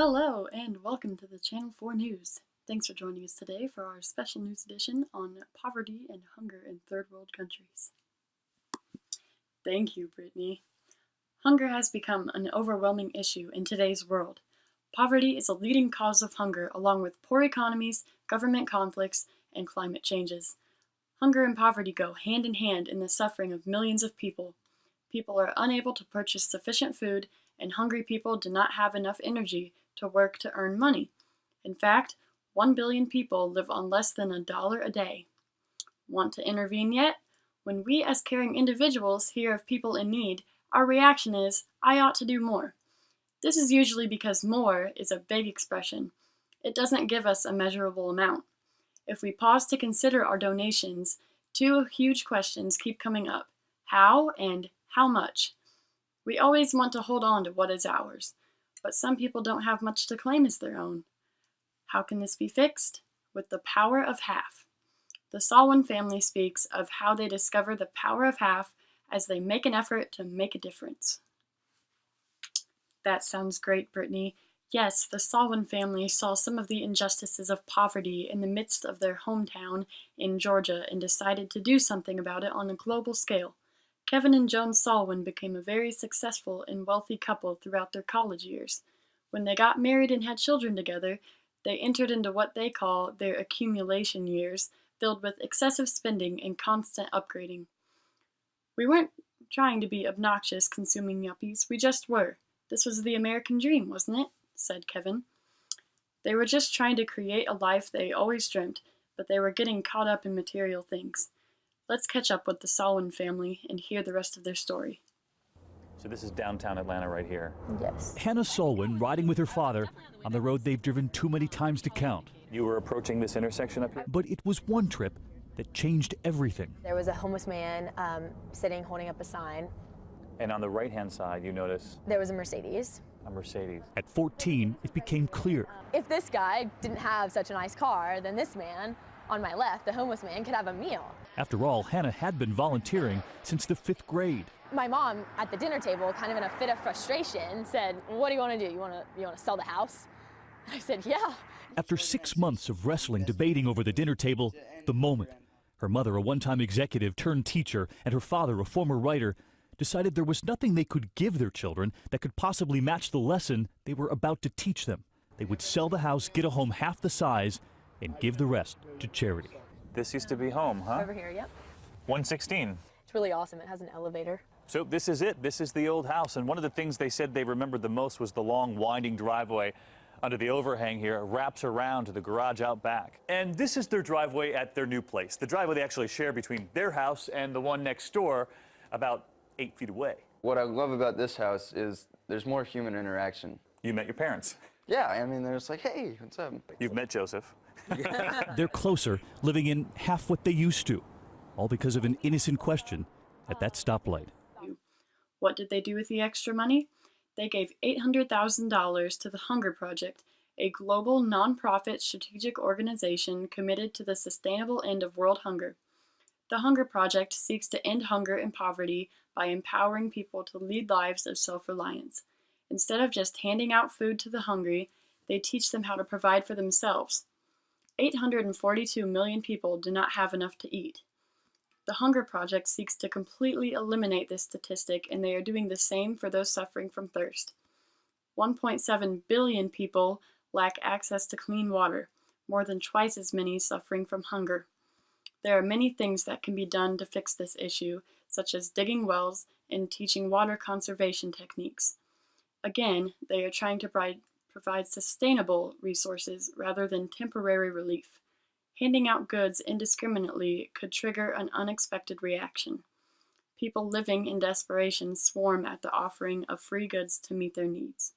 Hello and welcome to the Channel 4 News. Thanks for joining us today for our special news edition on poverty and hunger in third world countries. Thank you, Brittany. Hunger has become an overwhelming issue in today's world. Poverty is a leading cause of hunger along with poor economies, government conflicts, and climate changes. Hunger and poverty go hand in hand in the suffering of millions of people. People are unable to purchase sufficient food, and hungry people do not have enough energy to work to earn money. In fact, 1 billion people live on less than $1 a day. Want to intervene yet? When we as caring individuals hear of people in need, our reaction is, I ought to do more. This is usually because more is a big expression. It doesn't give us a measurable amount. If we pause to consider our donations, two huge questions keep coming up. How and how much? We always want to hold on to what is ours, but some people don't have much to claim as their own. How can this be fixed? With the power of half. The Salwin family speaks of how they discover the power of half as they make an effort to make a difference. That sounds great, Brittany. Yes, the Salwin family saw some of the injustices of poverty in the midst of their hometown in Georgia and decided to do something about it on a global scale. Kevin and Joan Salwin became a very successful and wealthy couple throughout their college years. When they got married and had children together, they entered into what they call their accumulation years, filled with excessive spending and constant upgrading. We weren't trying to be obnoxious consuming yuppies, we just were. This was the American dream, wasn't it? Said Kevin. They were just trying to create a life they always dreamt, but they were getting caught up in material things. Let's catch up with the Salwin family and hear the rest of their story. So this is downtown Atlanta right here. Yes. Hannah Salwin riding with her father on the road they've driven too many times to count. You were approaching this intersection up here? But it was one trip that changed everything. There was a homeless man sitting holding up a sign. And on the right-hand side, you notice There was a Mercedes. a Mercedes. At 14, it became clear If this guy didn't have such a nice car, then this man on my left, the homeless man, could have a meal. After all, Hannah had been volunteering since the 5th grade. My mom at the dinner table, kind of in a fit of frustration, said, "What do you want to do? You want to sell the house?" I said, "Yeah." After 6 months of wrestling, debating over the dinner table, the moment. Her mother, a one-time executive turned teacher, and her father, a former writer, decided there was nothing they could give their children that could possibly match the lesson they were about to teach them. They would sell the house, get a home half the size, and give the rest to charity. This used to be home, huh? Over here, yep. 116. It's really awesome. It has an elevator. So this is it. This is the old house. And one of the things they said they remembered the most was the long, winding driveway under the overhang here. It wraps around to the garage out back. And this is their driveway at their new place. The driveway they actually share between their house and the one next door, about 8 feet away. What I love about this house is there's more human interaction. You met your parents. Yeah, I mean, they're just like, hey, what's up? You've met Joseph. They're closer, living in half what they used to, all because of an innocent question at that stoplight. What did they do with the extra money? They gave $800,000 to the Hunger Project, a global nonprofit strategic organization committed to the sustainable end of world hunger. The Hunger Project seeks to end hunger and poverty by empowering people to lead lives of self-reliance. Instead of just handing out food to the hungry, they teach them how to provide for themselves. 842 million people do not have enough to eat. The Hunger Project seeks to completely eliminate this statistic, and they are doing the same for those suffering from thirst. 1.7 billion people lack access to clean water, more than twice as many suffering from hunger. There are many things that can be done to fix this issue, such as digging wells and teaching water conservation techniques. Again, they are trying to provide sustainable resources rather than temporary relief. Handing out goods indiscriminately could trigger an unexpected reaction. People living in desperation swarm at the offering of free goods to meet their needs.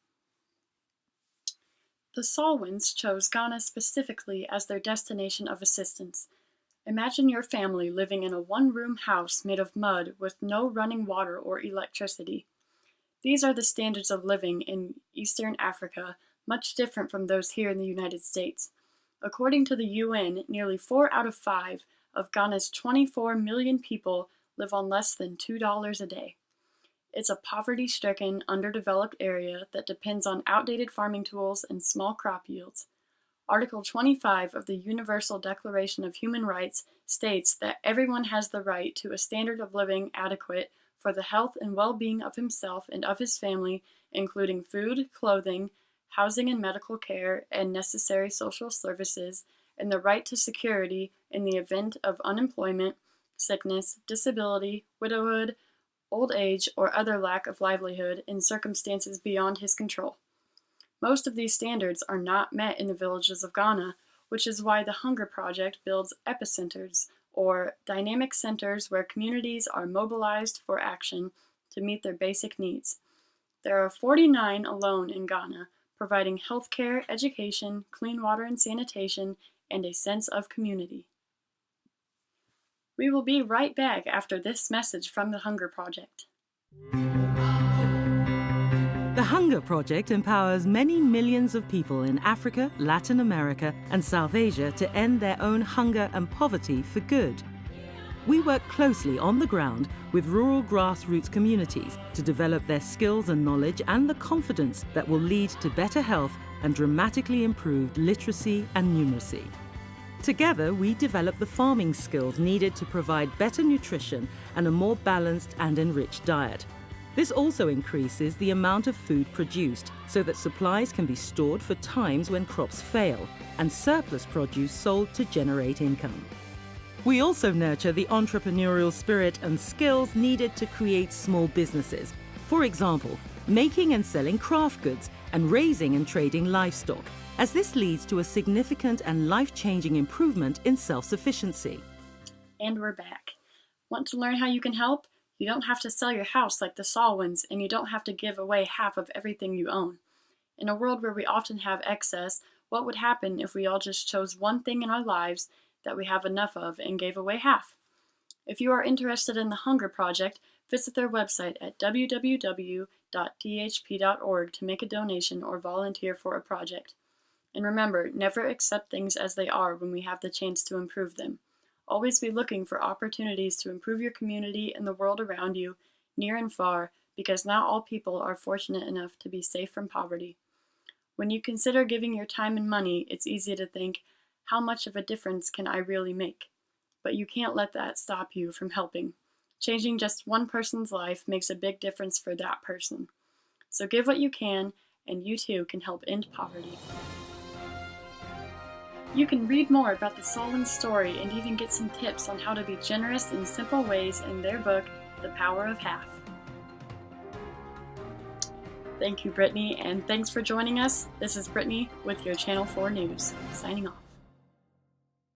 The Salwins chose Ghana specifically as their destination of assistance. Imagine your family living in a one-room house made of mud with no running water or electricity. These are the standards of living in Eastern Africa, much different from those here in the United States. According to the UN, nearly 4 out of 5 of Ghana's 24 million people live on less than $2 a day. It's a poverty-stricken, underdeveloped area that depends on outdated farming tools and small crop yields. Article 25 of the Universal Declaration of Human Rights states that everyone has the right to a standard of living adequate for the health and well-being of himself and of his family, including food, clothing, housing and medical care, and necessary social services, and the right to security in the event of unemployment, sickness, disability, widowhood, old age, or other lack of livelihood in circumstances beyond his control. Most of these standards are not met in the villages of Ghana, which is why the Hunger Project builds epicenters, or dynamic centers where communities are mobilized for action to meet their basic needs. There are 49 alone in Ghana, providing healthcare, education, clean water and sanitation, and a sense of community. We will be right back after this message from the Hunger Project. The Hunger Project empowers many millions of people in Africa, Latin America, and South Asia to end their own hunger and poverty for good. We work closely on the ground with rural grassroots communities to develop their skills and knowledge and the confidence that will lead to better health and dramatically improved literacy and numeracy. Together, we develop the farming skills needed to provide better nutrition and a more balanced and enriched diet. This also increases the amount of food produced so that supplies can be stored for times when crops fail and surplus produce sold to generate income. We also nurture the entrepreneurial spirit and skills needed to create small businesses. For example, making and selling craft goods and raising and trading livestock, as this leads to a significant and life-changing improvement in self-sufficiency. And we're back. Want to learn how you can help? You don't have to sell your house like the Salwins, and you don't have to give away half of everything you own. In a world where we often have excess, what would happen if we all just chose one thing in our lives that we have enough of and gave away half? If you are interested in the Hunger Project, visit their website at www.dhp.org to make a donation or volunteer for a project. And remember, never accept things as they are when we have the chance to improve them. Always be looking for opportunities to improve your community and the world around you, near and far, because not all people are fortunate enough to be safe from poverty. When you consider giving your time and money, it's easy to think, how much of a difference can I really make? But you can't let that stop you from helping. Changing just one person's life makes a big difference for that person. So give what you can, and you too can help end poverty. You can read more about the Salwin story and even get some tips on how to be generous in simple ways in their book, The Power of Half. Thank you, Brittany, and thanks for joining us. This is Brittany with your Channel 4 News, signing off.